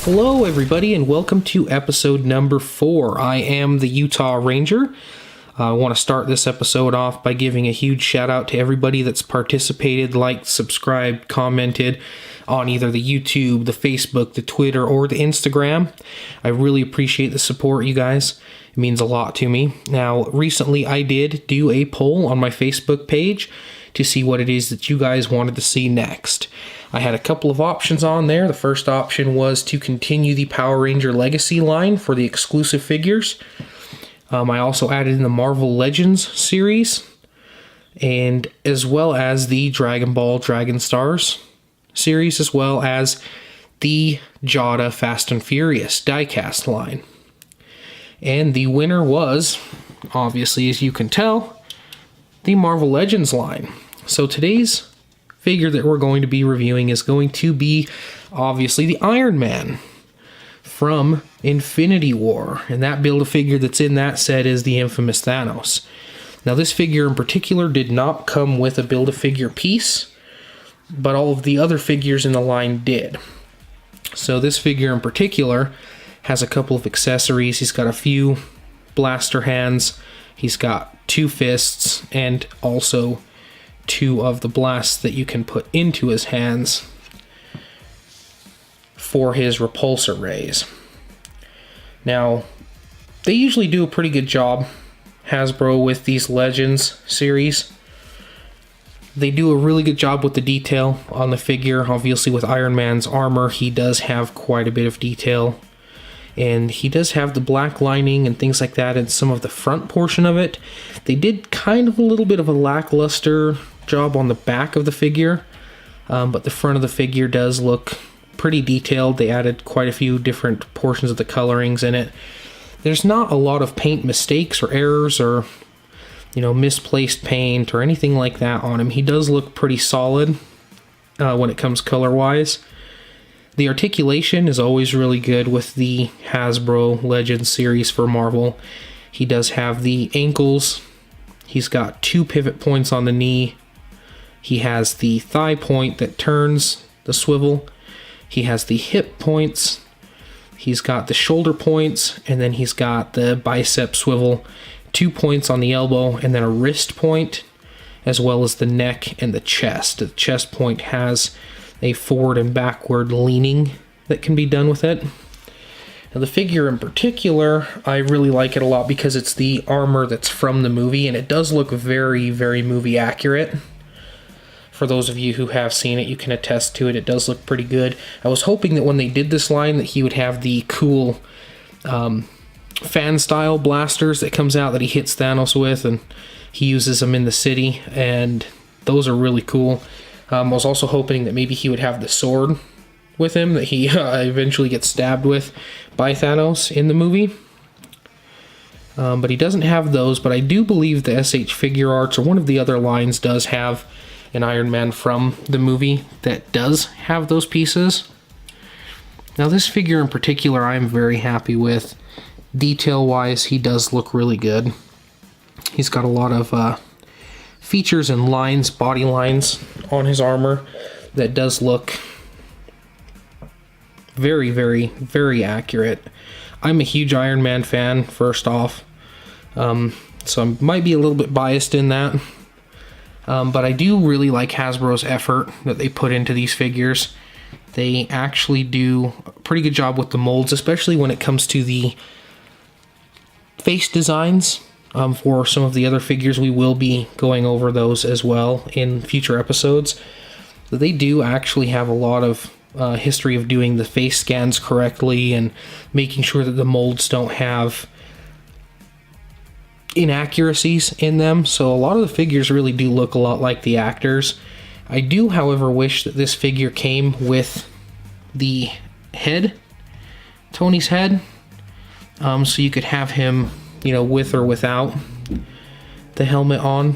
Hello everybody and welcome to episode number 4. I am the Utah Ranger. I want to start this episode off by giving a huge shout out to everybody that's participated, liked, subscribed, commented on either the YouTube, the Facebook, the Twitter, or the Instagram. I really appreciate the support, you guys. It means a lot to me. Now, recently I did do a poll on my Facebook page to see what it is that you guys wanted to see next. I had a couple of options on there. The first option was to continue the Power Ranger Legacy line for the exclusive figures. I also added in the Marvel Legends series, and as well as the Dragon Ball Dragon Stars series, as well as the Jada Fast and Furious diecast line. And the winner was, obviously as you can tell, the Marvel Legends line. So today's figure that we're going to be reviewing is going to be obviously the Iron Man from Infinity War, and that Build-A-Figure that's in that set is the infamous Thanos. Now this figure in particular did not come with a Build-A-Figure piece, but all of the other figures in the line did. So this figure in particular has a couple of accessories. He's got a few blaster hands, he's got 2 fists, and also 2 of the blasts that you can put into his hands for his repulsor rays. Now, they usually do a pretty good job, Hasbro, with these Legends series. They do a really good job with the detail on the figure. Obviously with Iron Man's armor, he does have quite a bit of detail. And he does have the black lining and things like that in some of the front portion of it. They did kind of a little bit of a lackluster job on the back of the figure, but the front of the figure does look pretty detailed. They added quite a few different portions of the colorings in it. There's not a lot of paint mistakes or errors or, misplaced paint or anything like that on him. He does look pretty solid when it comes color-wise. The articulation is always really good with the Hasbro Legends series for Marvel. He does have the ankles. He's got 2 pivot points on the knee. He has the thigh point that turns the swivel. He has the hip points. He's got the shoulder points, and then he's got the bicep swivel, 2 points on the elbow, and then a wrist point, as well as the neck and the chest. The chest point has a forward and backward leaning that can be done with it. Now the figure in particular, I really like it a lot because it's the armor that's from the movie, and it does look very, very movie accurate. For those of you who have seen it, you can attest to it. It does look pretty good. I was hoping that when they did this line that he would have the cool fan-style blasters that comes out that he hits Thanos with, and he uses them in the city, and those are really cool. I was also hoping that maybe he would have the sword with him that he eventually gets stabbed with by Thanos in the movie. But he doesn't have those, but I do believe the SH Figure Arts or one of the other lines does have an Iron Man from the movie that does have those pieces. Now this figure in particular I am very happy with. Detail-wise, he does look really good. He's got a lot of features and lines, body lines on his armor that does look very, very, very accurate. I'm a huge Iron Man fan, first off, so I might be a little bit biased in that, but I do really like Hasbro's effort that they put into these figures. They actually do a pretty good job with the molds, especially when it comes to the face designs. For some of the other figures, we will be going over those as well in future episodes. They do actually have a lot of history of doing the face scans correctly and making sure that the molds don't have inaccuracies in them. So a lot of the figures really do look a lot like the actors. I do, however, wish that this figure came with the head, Tony's head, so you could have him with or without the helmet on,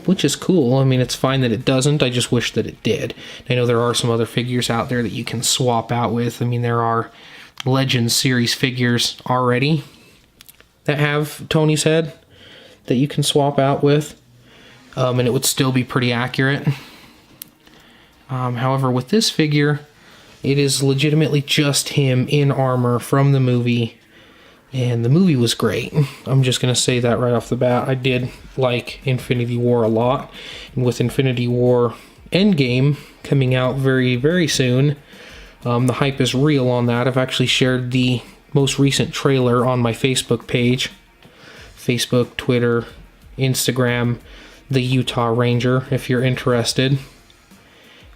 which is cool. I mean, it's fine that it doesn't. I just wish that it did. I know there are some other figures out there that you can swap out with. I mean, there are Legends series figures already that have Tony's head that you can swap out with, and it would still be pretty accurate. However, with this figure, It is legitimately just him in armor from the movie, and the movie was great. I'm just going to say that right off the bat. I did like Infinity War a lot, and with Infinity War Endgame coming out very, very soon, the hype is real on that. I've actually shared the most recent trailer on my Facebook page. Facebook, Twitter, Instagram, the Utah Ranger, if you're interested.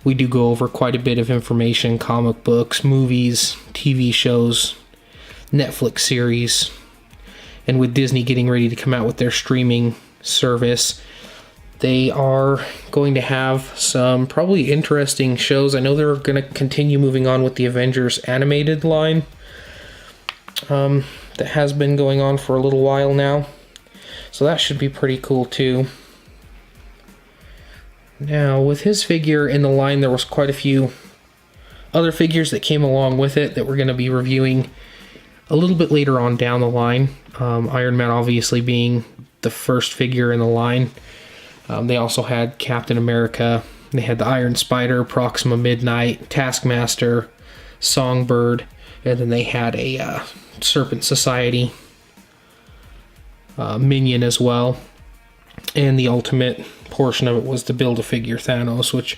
We do go over quite a bit of information, comic books, movies, TV shows, Netflix series, and with Disney getting ready to come out with their streaming service, they are going to have some probably interesting shows. I know they're going to continue moving on with the Avengers animated line that has been going on for a little while now, so that should be pretty cool too. Now, with his figure in the line, there was quite a few other figures that came along with it that we're going to be reviewing a little bit later on down the line. Iron Man obviously being the first figure in the line. They also had Captain America. They had the Iron Spider, Proxima Midnight, Taskmaster, Songbird, and then they had a Serpent Society minion as well. And the ultimate portion of it was the Build-A-Figure Thanos, which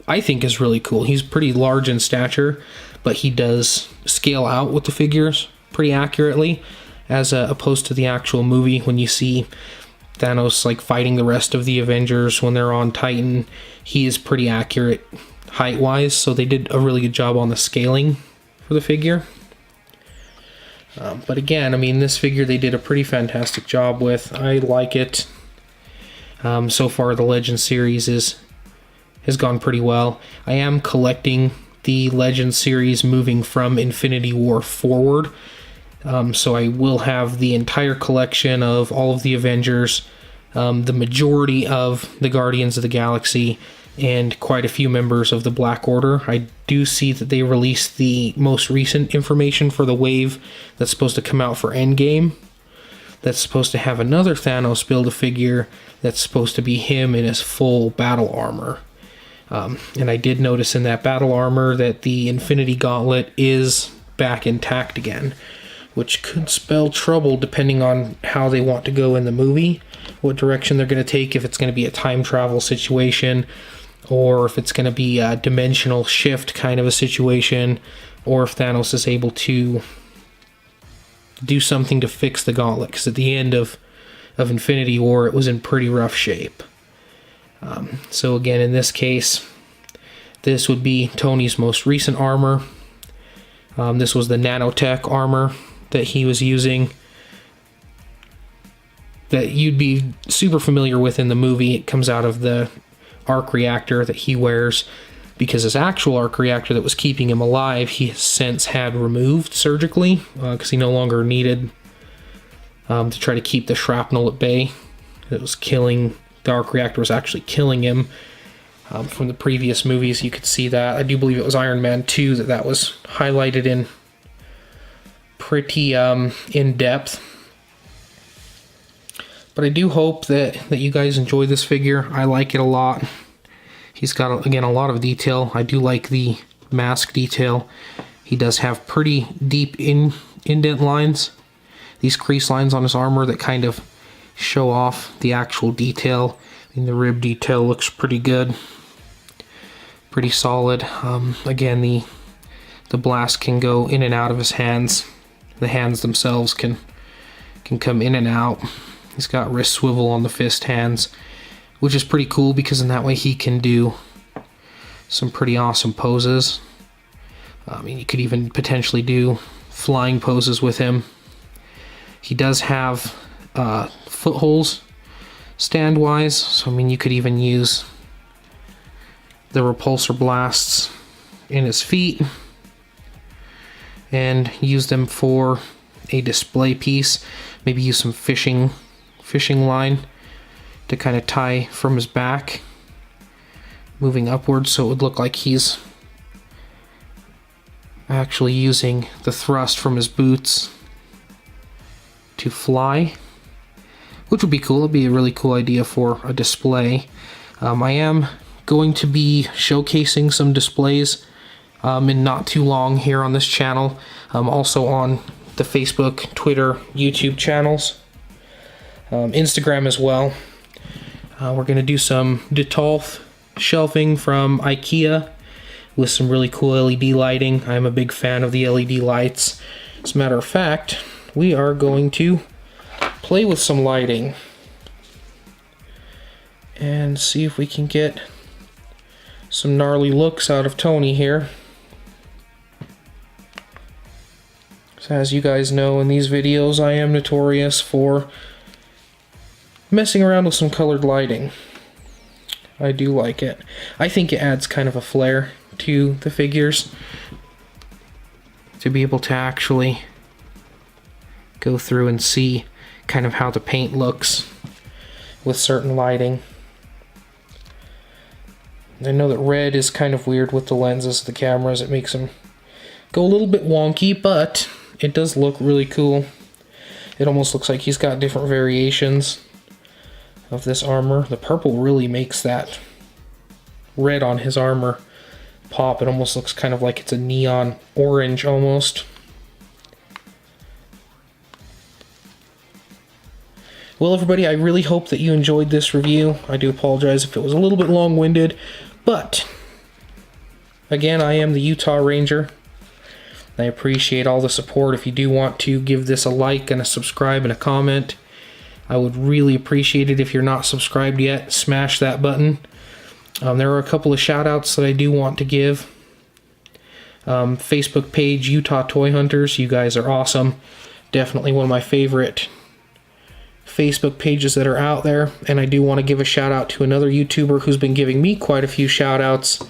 I think is really cool. He's pretty large in stature, but he does scale out with the figures pretty accurately, as opposed to the actual movie when you see Thanos like fighting the rest of the Avengers when they're on Titan. He is pretty accurate height-wise, so they did a really good job on the scaling for the figure. But again, I mean, this figure they did a pretty fantastic job with. I like it. So far, the Legends series has gone pretty well. I am collecting the Legends series moving from Infinity War forward. So I will have the entire collection of all of the Avengers, the majority of the Guardians of the Galaxy, and quite a few members of the Black Order. I do see that they released the most recent information for the wave that's supposed to come out for Endgame. That's supposed to have another Thanos Build-A-Figure that's supposed to be him in his full battle armor. And I did notice in that battle armor that the Infinity Gauntlet is back intact again, which could spell trouble depending on how they want to go in the movie, what direction they're going to take, if it's going to be a time travel situation, or if it's going to be a dimensional shift kind of a situation, or if Thanos is able to do something to fix the gauntlet, because at the end of Infinity War, it was in pretty rough shape. So again, in this case, this would be Tony's most recent armor. This was the nanotech armor that he was using, that you'd be super familiar with in the movie. It comes out of the arc reactor that he wears, because his actual arc reactor that was keeping him alive, he has since had removed surgically, because he no longer needed to try to keep the shrapnel at bay. It was killing, the arc reactor was actually killing him. From the previous movies, you could see that. I do believe it was Iron Man 2 that was highlighted in pretty in depth. But I do hope that you guys enjoy this figure. I like it a lot. He's got, again, a lot of detail. I do like the mask detail. He does have pretty deep indent lines. These crease lines on his armor that kind of show off the actual detail. And the rib detail looks pretty good. Pretty solid. Again, the blast can go in and out of his hands. The hands themselves can come in and out. He's got wrist swivel on the fist hands, which is pretty cool, because in that way he can do some pretty awesome poses. I mean, you could even potentially do flying poses with him. He does have footholes stand-wise, so I mean, you could even use the repulsor blasts in his feet and use them for a display piece. Maybe use some fishing line to kind of tie from his back, moving upwards, so it would look like he's actually using the thrust from his boots to fly, which would be cool. It'd be a really cool idea for a display. I am going to be showcasing some displays in not too long here on this channel. Also on the Facebook, Twitter, YouTube channels. Instagram as well. We're going to do some Detolf shelving from IKEA with some really cool LED lighting. I'm a big fan of the LED lights. As a matter of fact, we are going to play with some lighting and see if we can get some gnarly looks out of Tony here. So as you guys know, in these videos I am notorious for messing around with some colored lighting. I do like it. I think it adds kind of a flair to the figures to be able to actually go through and see kind of how the paint looks with certain lighting. I know that red is kind of weird with the lenses of the cameras. It makes them go a little bit wonky, but it does look really cool. It almost looks like he's got different variations of this armor. The purple really makes that red on his armor pop. It almost looks kind of like it's a neon orange almost. Well, everybody, I really hope that you enjoyed this review. I do apologize if it was a little bit long-winded, but again, I am the Utah Ranger. I appreciate all the support. If you do want to give this a like and a subscribe and a comment, I would really appreciate it. If you're not subscribed yet, smash that button. There are a couple of shout outs that I do want to give. Facebook page, Utah Toy Hunters. You guys are awesome. Definitely one of my favorite Facebook pages that are out there. And I do want to give a shout out to another YouTuber who's been giving me quite a few shout outs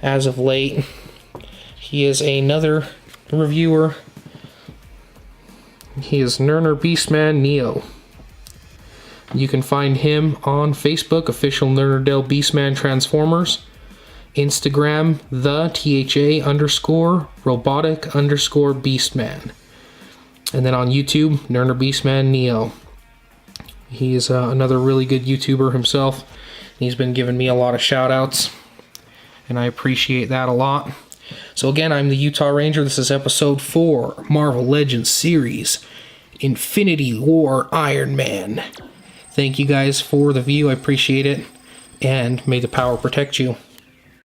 as of late. He is another reviewer. He is Nerner Beastman Neo. You can find him on Facebook, official Nernerdale Beastman Transformers. Instagram, the THA_robotic_Beastman. And then on YouTube, Nerner Beastman Neo. He is another really good YouTuber himself. He's been giving me a lot of shout outs, and I appreciate that a lot. So again, I'm the Utah Ranger. This is episode 4, Marvel Legends series, Infinity War Iron Man. Thank you guys for the view. I appreciate it, and may the power protect you.